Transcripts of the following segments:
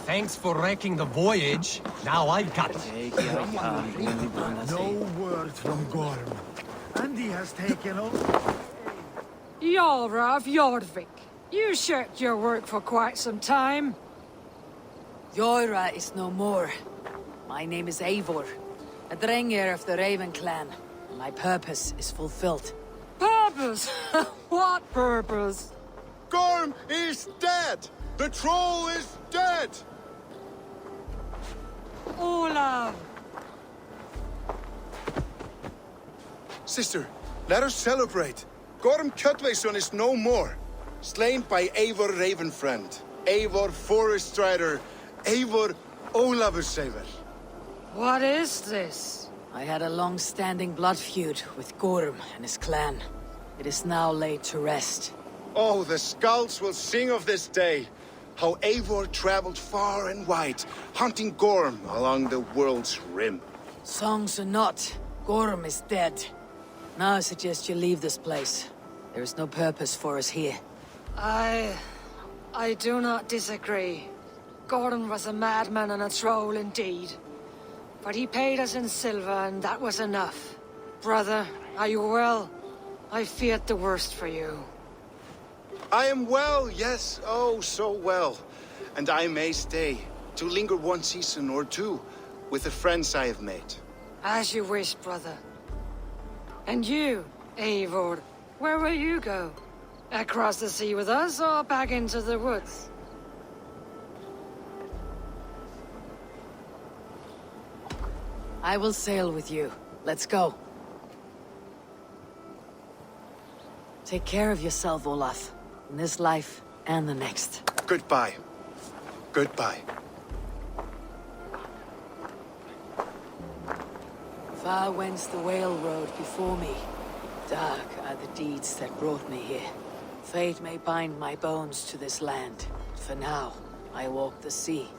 Thanks for wrecking the voyage. Now I got it. No word from Gorm. And he has taken over. Jarra of Jorvik. You shirked your work for quite some time. Joira is no more. My name is Eivor, a Drengir of the Raven clan. My purpose is fulfilled. Purpose? What purpose? Gorm is dead! The troll is dead! Olav! Sister, let us celebrate. Gorm Kjötveson is no more. Slain by Eivor Ravenfriend, Eivor Forest Strider, Eivor Ólafursaver. What is this? I had a long-standing blood feud with Gorm and his clan. It is now laid to rest. Oh, the skulls will sing of this day. How Eivor traveled far and wide, hunting Gorm along the world's rim. Songs or not, Gorm is dead. Now I suggest you leave this place. There is no purpose for us here. I do not disagree. Gordon was a madman and a troll indeed. But he paid us in silver, and that was enough. Brother, are you well? I feared the worst for you. I am well, yes, oh, so well. And I may stay, to linger one season or two, with the friends I have made. As you wish, brother. And you, Eivor, where will you go? Across the sea with us, or back into the woods? I will sail with you. Let's go. Take care of yourself, Olaf. In this life and the next. Goodbye. Goodbye. Far wends the whale road before me. Dark are the deeds that brought me here. Fate may bind my bones to this land. For now, I walk the sea.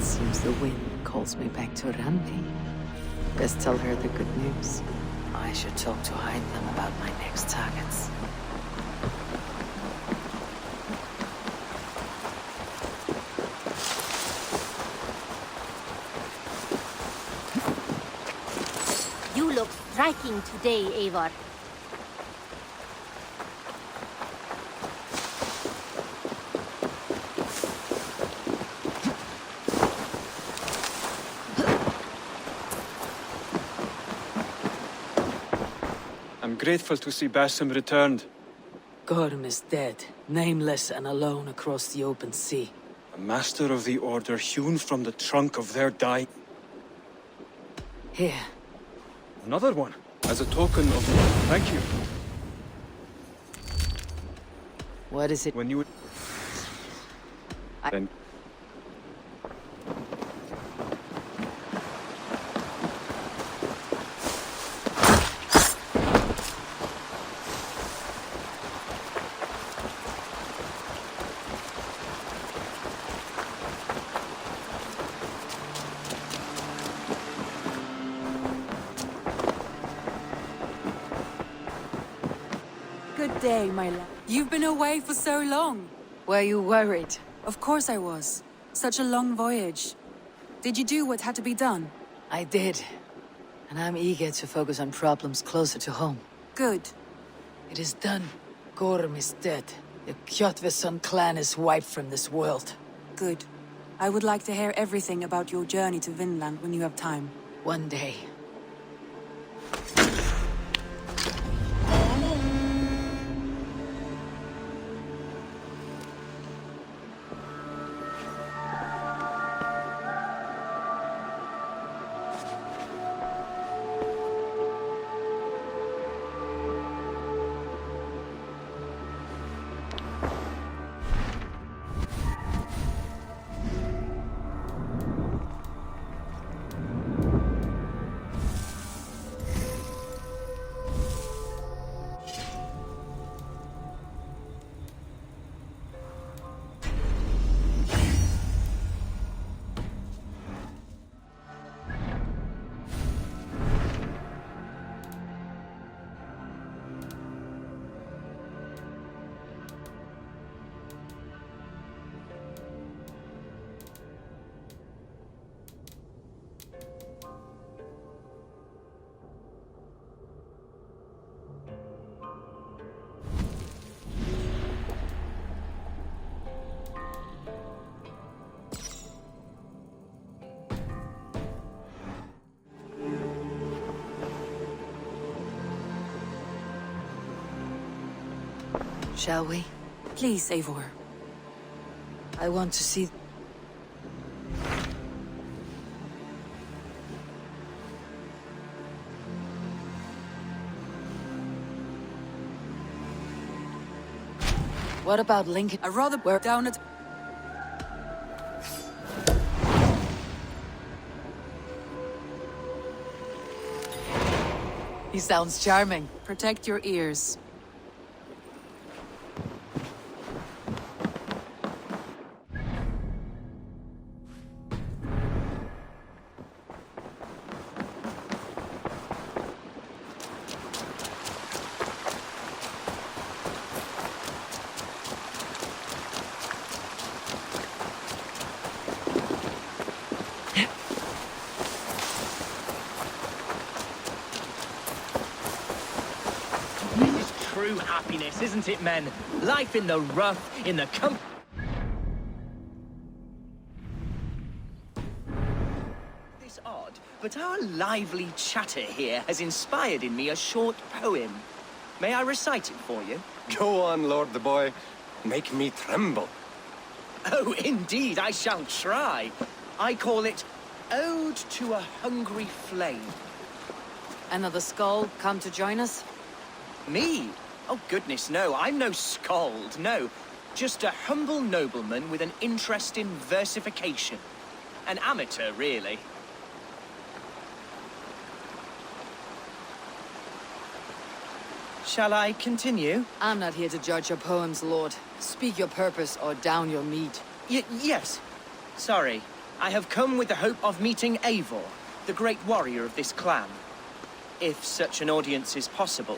Seems the wind calls me back to Randi. Best tell her the good news. I should talk to Heidman about my next targets. You look striking today, Eivor. I'm grateful to see Basim returned. Gorm is dead, nameless and alone across the open sea. A master of the Order hewn from the trunk of their dying. Here. Another one, as a token of thank you. What is it? When you... Then... Good day, my love. You've been away for so long. Were you worried? Of course I was. Such a long voyage. Did you do what had to be done? I did. And I'm eager to focus on problems closer to home. Good. It is done. Gorm is dead. The Kjötveson clan is wiped from this world. Good. I would like to hear everything about your journey to Vinland when you have time. One day. Shall we? Please, Eivor. I want to see... What about Lincoln? I'd rather work down at... He sounds charming. Protect your ears. True happiness, isn't it, men? Life in the rough, in the This odd, but our lively chatter here has inspired in me a short poem. May I recite it for you? Go on, Lord the Boy. Make me tremble. Oh, indeed, I shall try. I call it Ode to a Hungry Flame. Another skull come to join us? Me? Oh, goodness, no. I'm no skald, no. Just a humble nobleman with an interest in versification. An amateur, really. Shall I continue? I'm not here to judge your poems, Lord. Speak your purpose or down your meat. Yes. Sorry. I have come with the hope of meeting Eivor, the great warrior of this clan. If such an audience is possible.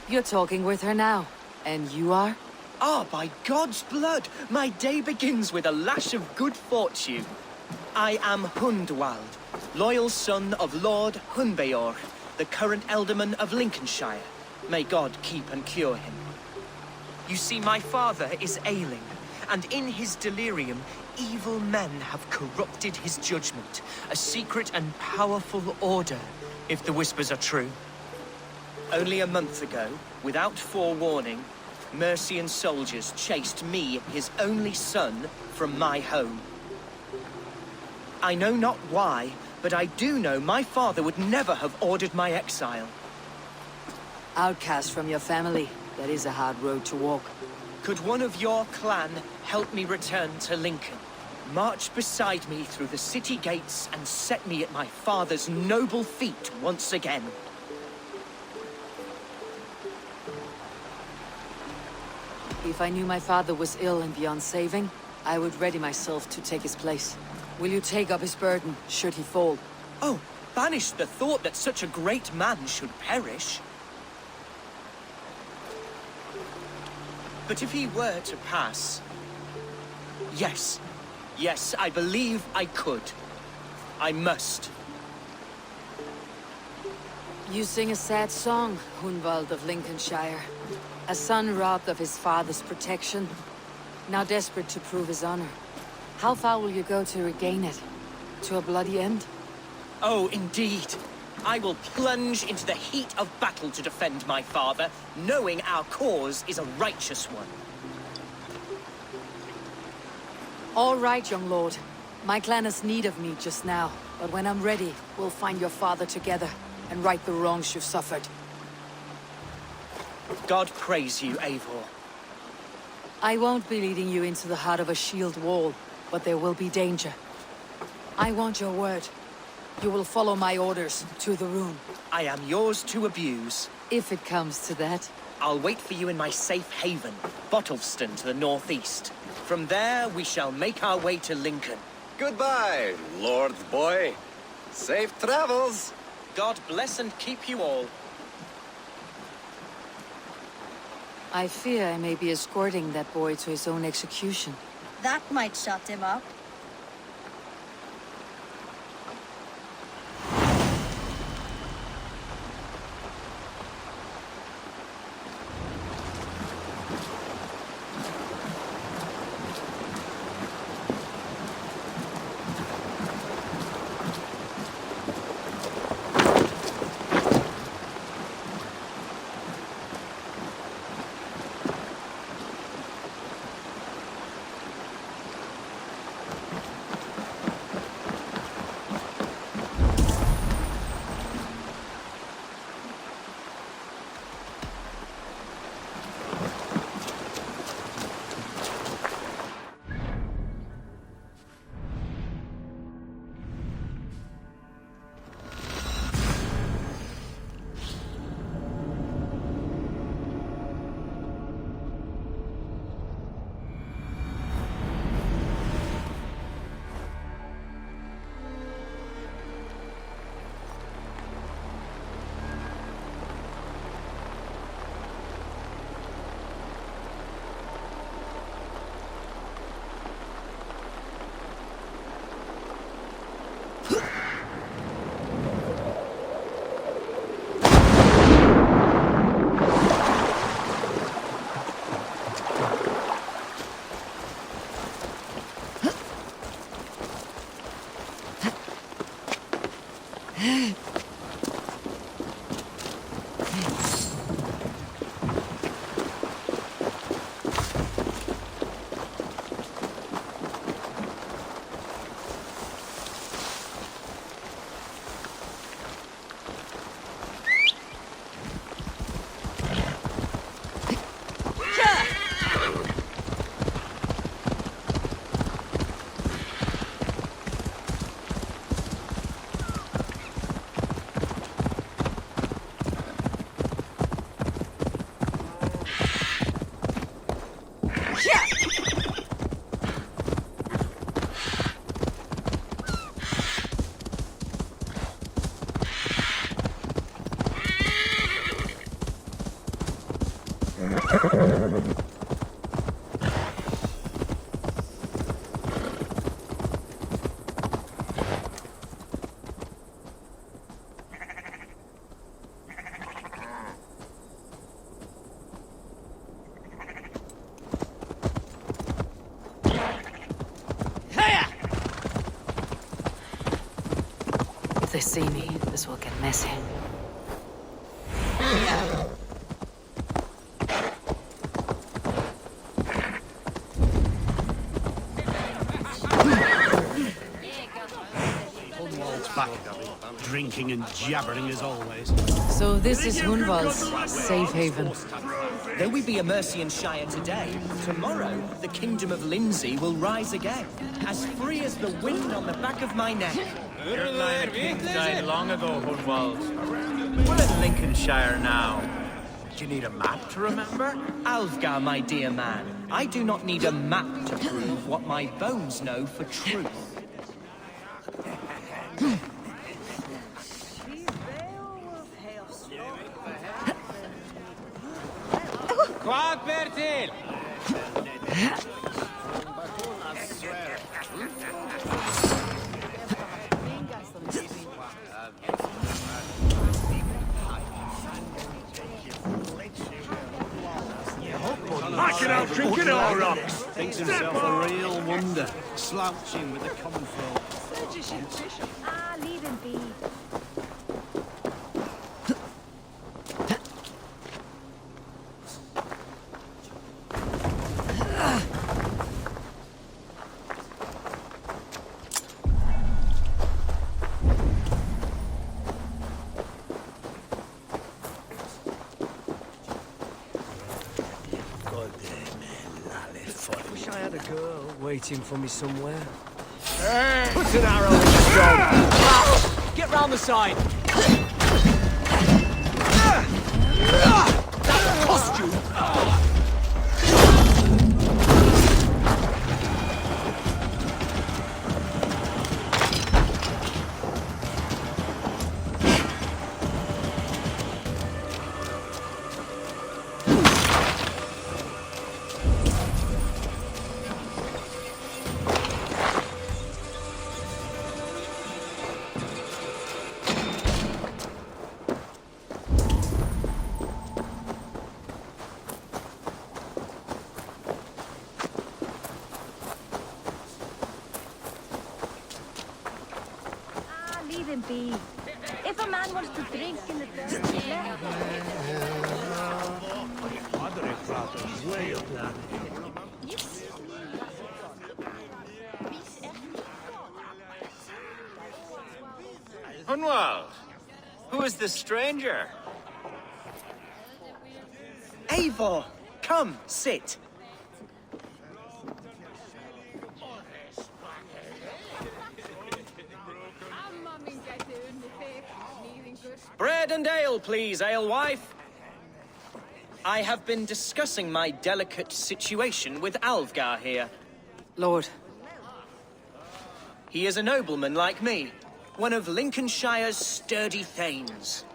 You're talking with her now. And you are? Ah, by God's blood, my day begins with a lash of good fortune. I am Hundwald, loyal son of Lord Hunbeor, the current alderman of Lincolnshire. May God keep and cure him. You see, my father is ailing, and in his delirium, evil men have corrupted his judgment. A secret and powerful order, if the whispers are true. Only a month ago, without forewarning, Mercian soldiers chased me, his only son, from my home. I know not why, but I do know my father would never have ordered my exile. Outcast from your family. That is a hard road to walk. Could one of your clan help me return to Lincoln? March beside me through the city gates and set me at my father's noble feet once again. If I knew my father was ill and beyond saving, I would ready myself to take his place. Will you take up his burden, should he fall? Oh, banish the thought that such a great man should perish. But if he were to pass... Yes, I believe I could. I must. You sing a sad song, Hunwald of Lincolnshire. A son robbed of his father's protection, now desperate to prove his honor. How far will you go to regain it? To a bloody end? Oh, indeed. I will plunge into the heat of battle to defend my father, knowing our cause is a righteous one. All right, young lord. My clan has need of me just now, but when I'm ready, we'll find your father together and right the wrongs you've suffered. God praise you, Eivor. I won't be leading you into the heart of a shield wall, but there will be danger. I want your word. You will follow my orders to the room. I am yours to abuse. If it comes to that. I'll wait for you in my safe haven, Bottleston to the northeast. From there, we shall make our way to Lincoln. Goodbye, Lord Boy. Safe travels. God bless and keep you all. I fear I may be escorting that boy to his own execution. That might shut him up. If they see me, this will get messy. Back, drinking and jabbering as always. So this is Hunwald's safe haven. Though we be a Mercian Shire today, tomorrow the Kingdom of Lindsey will rise again, as free as the wind on the back of my neck. Your line of kings died long ago, Hunwald. We're in Lincolnshire now. Do you need a map to remember? Alfgar, my dear man, I do not need a map to prove what my bones know for truth. Quad Bertil! Backing out drinking our rocks! Thinks himself a real wonder, slouching with the common folk. Ah, leave him be. Wish I had a girl waiting for me somewhere. Put an arrow in the dog! Get round the side! That cost you! Ah, leave him be. If a man wants to drink in the dark, let him. Hunwald, who is this stranger? Eivor, come, sit. Bread and ale, please, alewife. I have been discussing my delicate situation with Alfgar here. Lord, He is a nobleman like me, one of Lincolnshire's sturdy thanes.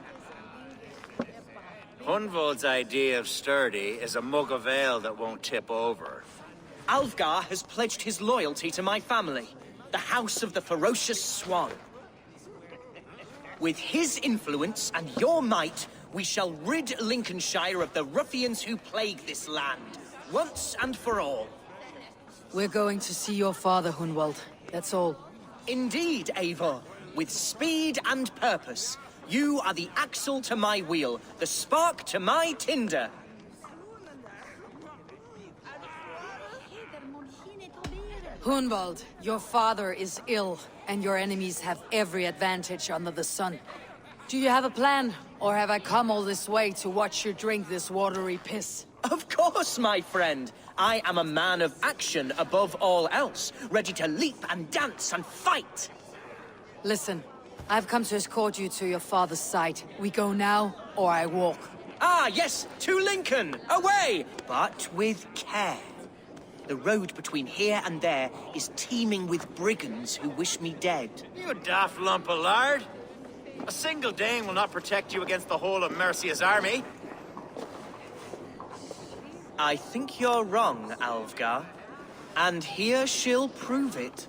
Hunwald's idea of sturdy is a mug of ale that won't tip over. Alfgar has pledged his loyalty to my family, the House of the Ferocious Swan. With his influence and your might, we shall rid Lincolnshire of the ruffians who plague this land, once and for all. we're going to see your father, Hunwald. That's all. Indeed, Eivor, with speed and purpose. You are the axle to my wheel, the spark to my tinder. Hunwald, your father is ill, and your enemies have every advantage under the sun. Do you have a plan, or have I come all this way to watch you drink this watery piss? Of course, my friend. I am a man of action above all else, ready to leap and dance and fight. Listen, I've come to escort you to your father's side. We go now, or I walk. Ah, yes, to Lincoln! Away! But with care. The road between here and there is teeming with brigands who wish me dead. You daft lump of lard! A single Dane will not protect you against the whole of Mercia's army. I think you're wrong, Alvgar. And here she'll prove it.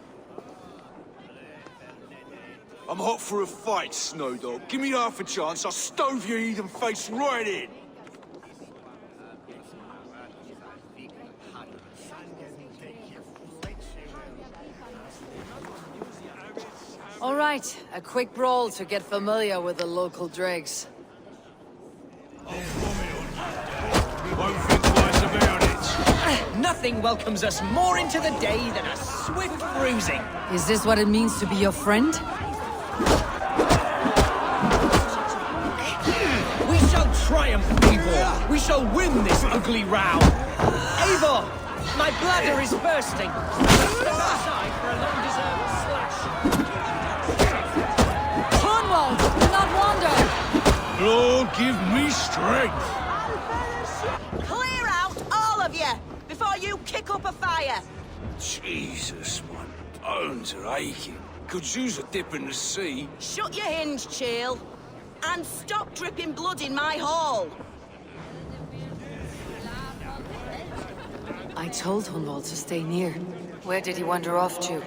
I'm hot for a fight, Snowdog. Give me half a chance, I'll stove your heathen face right in. All right, a quick brawl to get familiar with the local dregs. Won't think twice about it. Nothing welcomes us more into the day than a swift bruising. Is this what it means to be your friend? We shall triumph, Eivor. We shall win this ugly row. Eivor, my bladder is bursting. Step aside for a long-deserved slash. Cornwall, do not wander! Lord, give me strength. Clear out, all of you, before you kick up a fire. Jesus, my bones are aching. Could use a dip in the sea. Shut your hinge, Chill. And stop dripping blood in my hall. I told Hunwald to stay near. Where did he wander off to?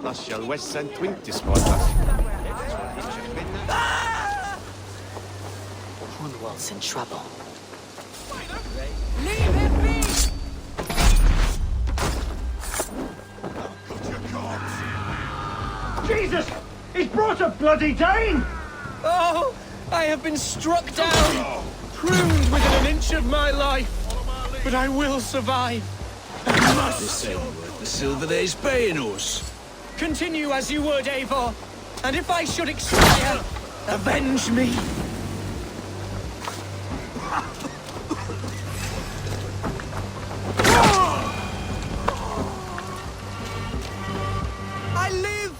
Lascial West St. 20 spoilers. Hunwald's in trouble. Leave him be! Jesus! He's brought a bloody Dane! Oh, I have been struck down, pruned within an inch of my life, but I will survive. I must. This ain't worth the silver there's paying us. Continue as you would, Eivor, and if I should expire, avenge me. I live!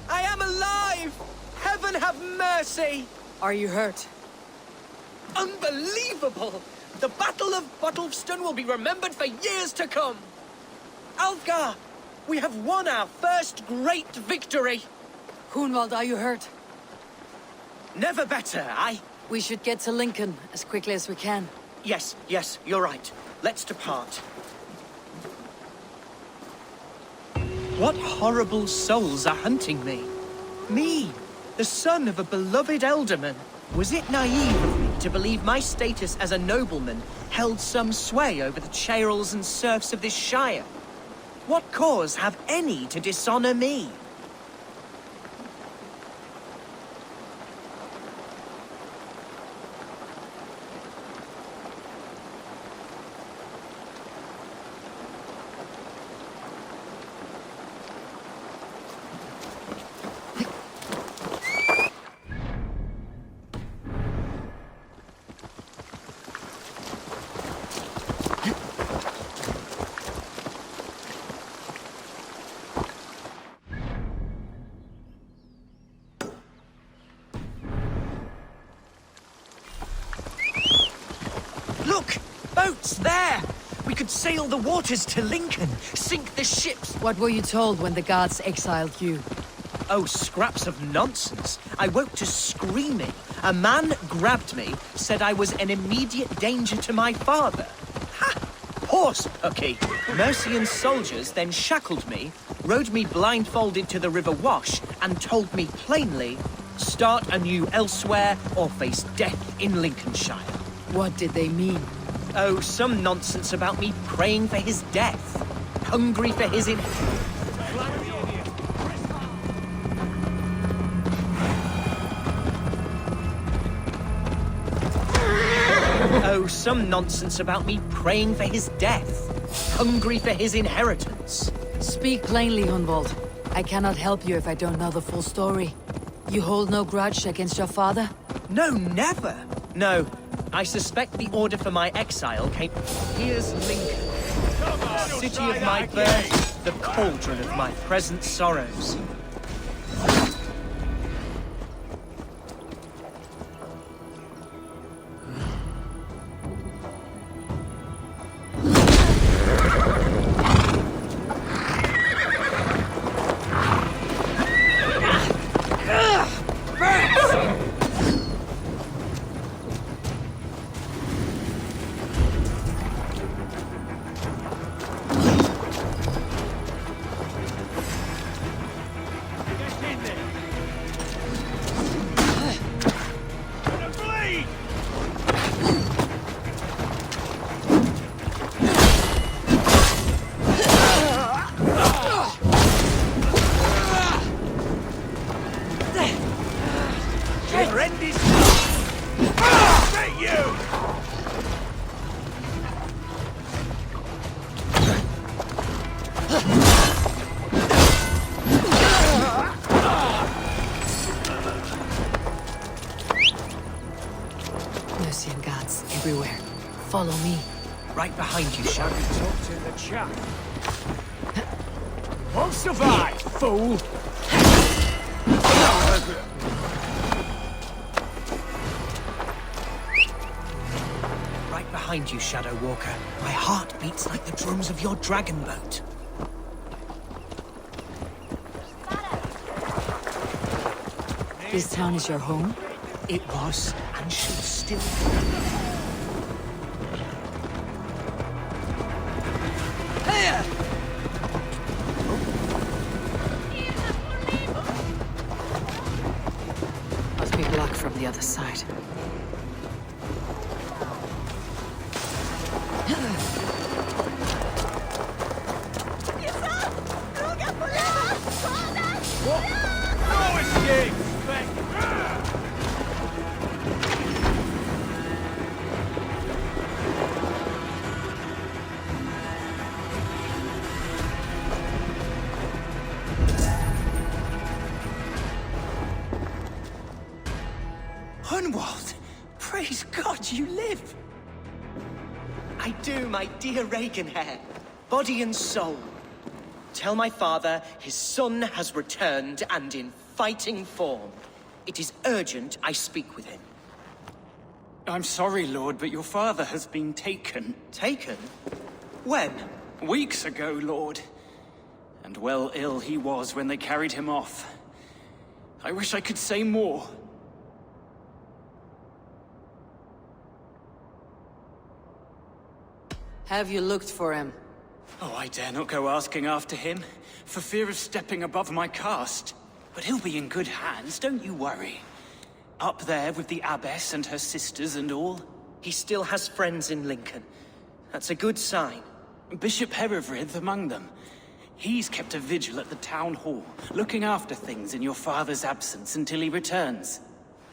I am alive! Heaven have mercy! Are you hurt? Unbelievable! The Battle of Bottlefston will be remembered for years to come! Alfgar, we have won our first great victory! Hunwald, are you hurt? Never better, We should get to Lincoln as quickly as we can. Yes, you're right. Let's depart. What horrible souls are hunting me? Me, the son of a beloved elderman. Was it naive of me to believe my status as a nobleman held some sway over the churls and serfs of this shire? What cause have any to dishonor me? Look! Boats there! We could sail the waters to Lincoln, sink the ships. What were you told when the guards exiled you? Oh, scraps of nonsense. I woke to screaming. A man grabbed me, said I was an immediate danger to my father. Ha! Horse pucky. Mercian soldiers then shackled me, rode me blindfolded to the River Wash, and told me plainly, start anew elsewhere or face death in Lincolnshire. What did they mean? Oh, some nonsense about me praying for his death. hungry for his Oh, some nonsense about me praying for his death. Hungry for his inheritance. Speak plainly, Hunwald. I cannot help you if I don't know the full story. You hold no grudge against your father? No, never. No, I suspect the order for my exile came... Here's Lincoln. The city of my birth, the cauldron of my present sorrows. Mercian guards everywhere. Follow me. Right behind you, Shadow. Tucked in the chat. Won't survive, fool! Right behind you, Shadow Walker. My heart beats like the drums of your dragon boat. This town is your home? It was, and should still be. Must be blocked from the other side. No escape! Hunwald! Praise God you live! I do, my dear Reaganhair. Body and soul. Tell my father his son has returned and in fighting form. It is urgent I speak with him. I'm sorry, Lord, but your father has been taken. Taken? When? Weeks ago, Lord. And well ill he was when they carried him off. I wish I could say more. Have you looked for him? Oh, I dare not go asking after him, for fear of stepping above my caste. But he'll be in good hands, don't you worry. Up there with the abbess and her sisters and all. He still has friends in Lincoln. That's a good sign. Bishop Herefrith among them. He's kept a vigil at the town hall, looking after things in your father's absence until he returns.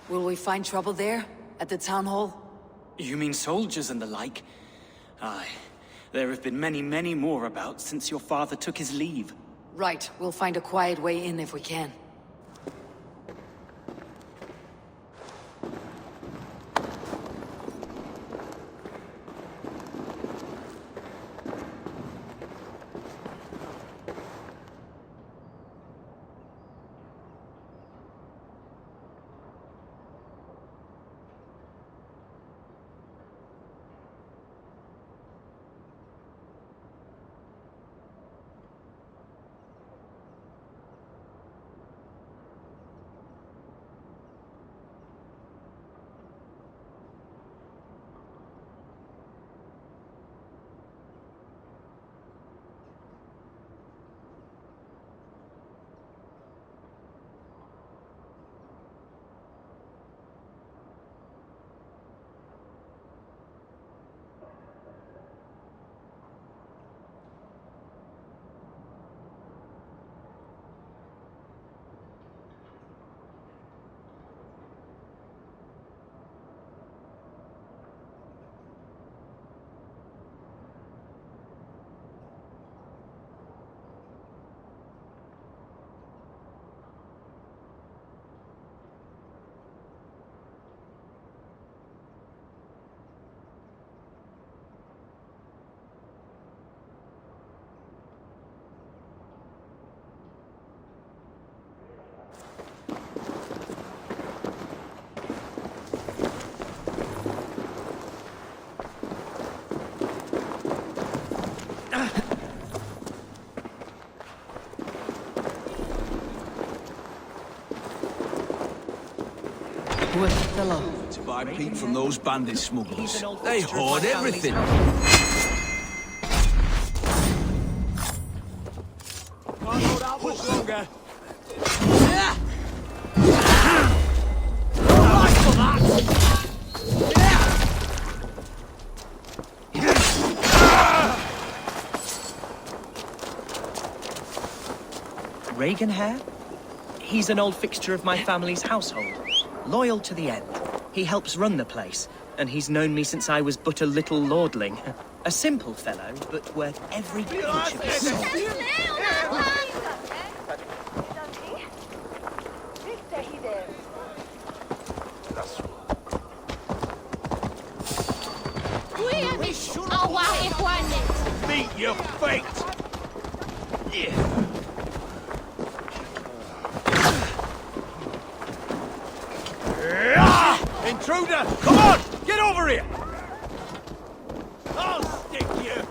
Will we find trouble there? At the town hall? You mean soldiers and the like? Aye. There have been many, many more about since your father took his leave. Right. We'll find a quiet way in if we can. What fellow? To buy peat from those bandit smugglers. An old They fixture of hoard my family's everything. Can't hold out much longer. Reagan Hare? He's an old fixture of my family's household. Loyal to the end. He helps run the place, and he's known me since I was but a little lordling. A simple fellow, but worth every pinch of his soul. Meet your fate! Yeah. Intruder! Come on! Get over here! I'll stick you!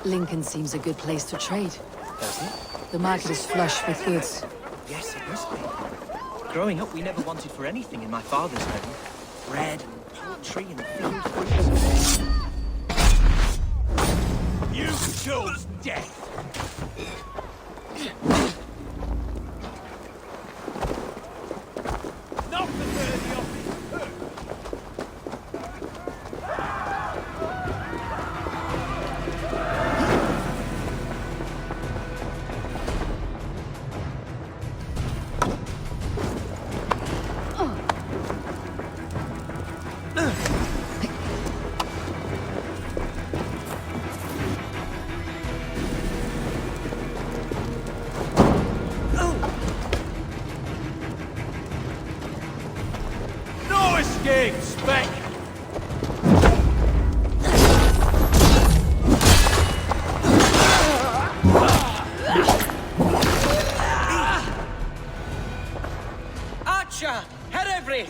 Lincoln seems a good place to trade. Does it? The market is flush with goods. Yes, it must be. Growing up, we never wanted for anything in my father's home. Bread and poultry and field fruits. You chose death! Not the dirty office! No escape, Spec! Archer! Herevri!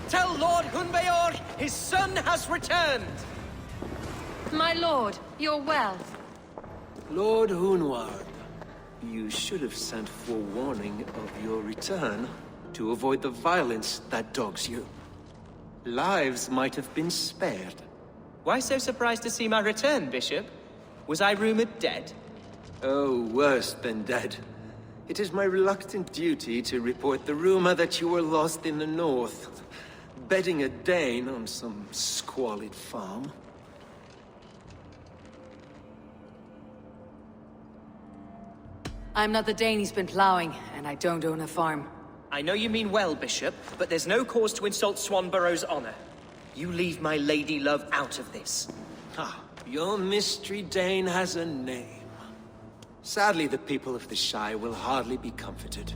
Tell Lord Hunbeor his son has returned! My lord, you're well. Lord Hunward, you should have sent forewarning of your return to avoid the violence that dogs you. Lives might have been spared. Why so surprised to see my return, Bishop? Was I rumored dead? Oh, worse than dead. It is my reluctant duty to report the rumor that you were lost in the north, bedding a Dane on some squalid farm. I'm not the Dane he's been plowing, and I don't own a farm. I know you mean well, Bishop, but there's no cause to insult Swanborough's honor. You leave my lady love out of this. Ah, your mystery Dane has a name. Sadly, the people of the Shire will hardly be comforted.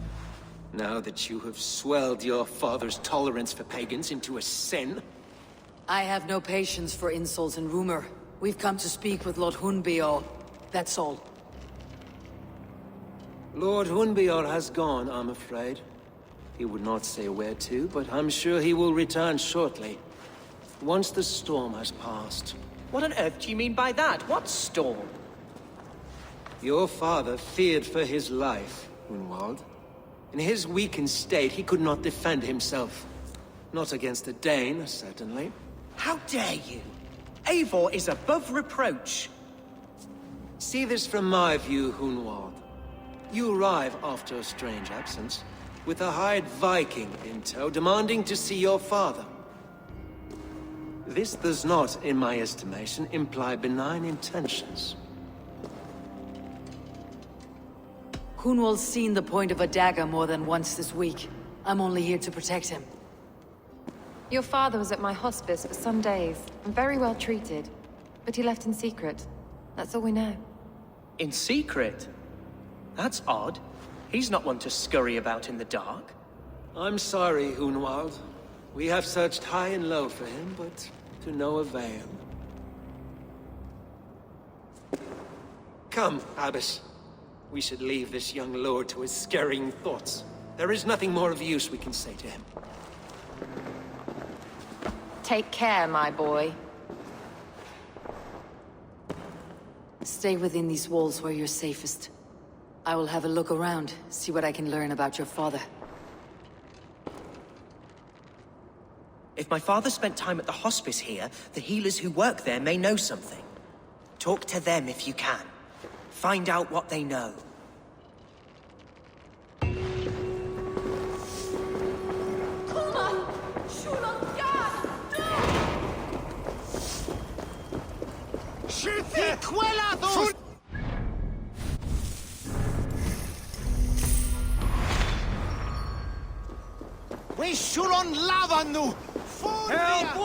Now that you have swelled your father's tolerance for pagans into a sin. I have no patience for insults and rumor. We've come to speak with Lord Hunbeor. That's all. Lord Hunbeor has gone, I'm afraid. He would not say where to, but I'm sure he will return shortly. Once the storm has passed. What on earth do you mean by that? What storm? Your father feared for his life, Hunwald. In his weakened state, he could not defend himself. Not against a Dane, certainly. How dare you? Eivor is above reproach. See this from my view, Hunwald. You arrive after a strange absence, with a hired Viking in tow, demanding to see your father. This does not, in my estimation, imply benign intentions. Hunwald's seen the point of a dagger more than once this week. I'm only here to protect him. Your father was at my hospice for some days, and very well treated. But he left in secret. That's all we know. In secret? That's odd. He's not one to scurry about in the dark. I'm sorry, Hunwald. We have searched high and low for him, but to no avail. Come, Abbess. We should leave this young lord to his scurrying thoughts. There is nothing more of use we can say to him. Take care, my boy. Stay within these walls where you're safest. I will have a look around, see what I can learn about your father. If my father spent time at the hospice here, the healers who work there may know something. Talk to them if you can. Find out what they know. We shulon lava nu! Help!